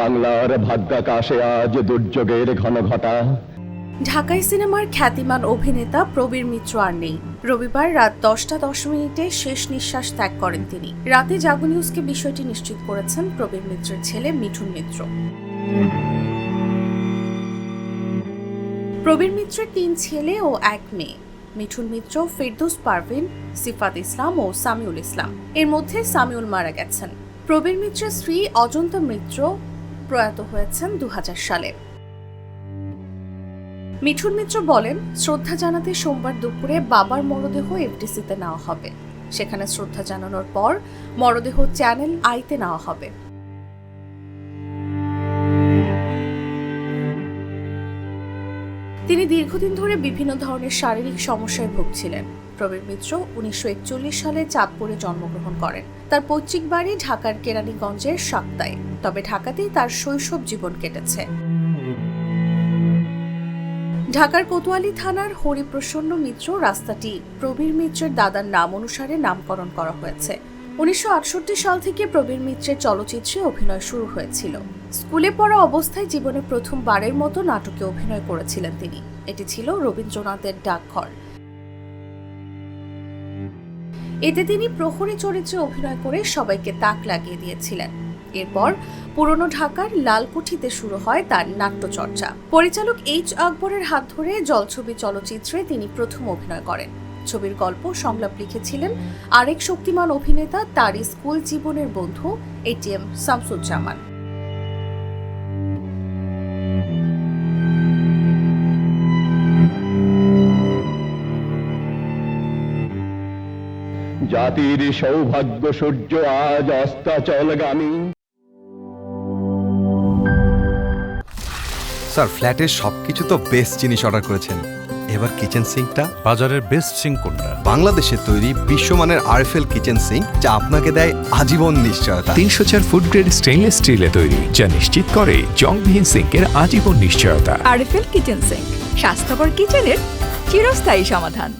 বাংলার ভাগ্যাকাশে আজ দুর্যোগের ঘন ঘটা। ঢাকাই সিনেমার খ্যাতিমান অভিনেতা প্রবীর মিত্র আর নেই। রবিবার রাত 10টা 10 শেষ নিঃশ্বাস ত্যাগ করেন তিনি। রাতে জাগো নিউজকে বিষয়টি নিশ্চিত করেছেন প্রবীর মিত্রের ছেলে মিঠুন মিত্র। প্রবীর মিত্রের 3 ছেলে ও 1 মেয়ে। মিঠুন মিত্র, ফেরদৌস পারভিন, সিফাত ইসলাম ও সামিউল ইসলাম। এর মধ্যে সামিউল মারা গেছেন। প্রবীর মিত্রের স্ত্রী অজন্তা মিত্র প্রয়াত হয়েছেন 2000 সালে। মিঠুন মিত্র বলেন, শ্রদ্ধা জানাতে সোমবার দুপুরে বাবার মরদেহ এফডিসিতে নেওয়া হবে। সেখানে শ্রদ্ধা জানানোর পর মরদেহ চ্যানেল আইতে নেওয়া হবে। তিনি দীর্ঘদিন ধরে বিভিন্ন ধরনের শারীরিক সমস্যায় ভুগছিলেন। প্রবীর মিত্র 1941 সালে চাঁদপুরে জন্মগ্রহণ করেন। তার পৈতৃক বাড়ি ঢাকার কেরানীগঞ্জের সাক্তায়, তবে ঢাকাতেই তার শৈশব জীবন কেটেছে। ঢাকার কোতোয়ালি থানার হরিপ্রসন্ন মিত্র রাস্তাটি প্রবীর মিত্রের দাদার নাম অনুসারে নামকরণ করা হয়েছে। 1968 সাল থেকে প্রবীর মিত্রের চলচ্চিত্রে অভিনয় শুরু হয়েছিল। স্কুলে পড়া অবস্থায় জীবনে প্রথমবারের মতো নাটকে অভিনয় করেছিলেন তিনি। এটি ছিল রবীন্দ্রনাথের ডাকঘর। এতে তিনি প্রহরী চরিত্রে অভিনয় করে সবাইকে তাক লাগিয়ে দিয়েছিলেন। এরপর পুরনো ঢাকার লালকুঠিতে শুরু হয় তার নাট্যচর্চা। পরিচালক এইচ আকবরের হাত ধরে জলছবি চলচ্চিত্রে তিনি প্রথম অভিনয় করেন। ছবির গল্প সংলাপ লিখেছিলেন আরেক শক্তিমান অভিনেতা, তারই স্কুল জীবনের বন্ধু এটিএম শামসুজ্জামান। জাতির সৌভাগ্য সূর্য আজ অস্তাচলগামী। স্যার, ফ্ল্যাটের সবকিছু তো বেস্ট জিনিস অর্ডার করেছেন, এবার কিচেন সিঙ্কটা। বাজারের বেস্ট সিঙ্ক কোনটা? বাংলাদেশের তৈরি বিশ্বমানের আরএফএল কিচেন সিঙ্ক, যা আপনাকে দেয় আজীবন নিশ্চয়তা। 304 ফুড গ্রেড স্টেইনলেস স্টিলে তৈরি, যা নিশ্চিত করে জংবিহীন সিঙ্কের আজীবন নিশ্চয়তা। আরএফএল কিচেন সিঙ্ক, স্বাস্থ্যকর কিচেনের চিরস্থায়ী সমাধান।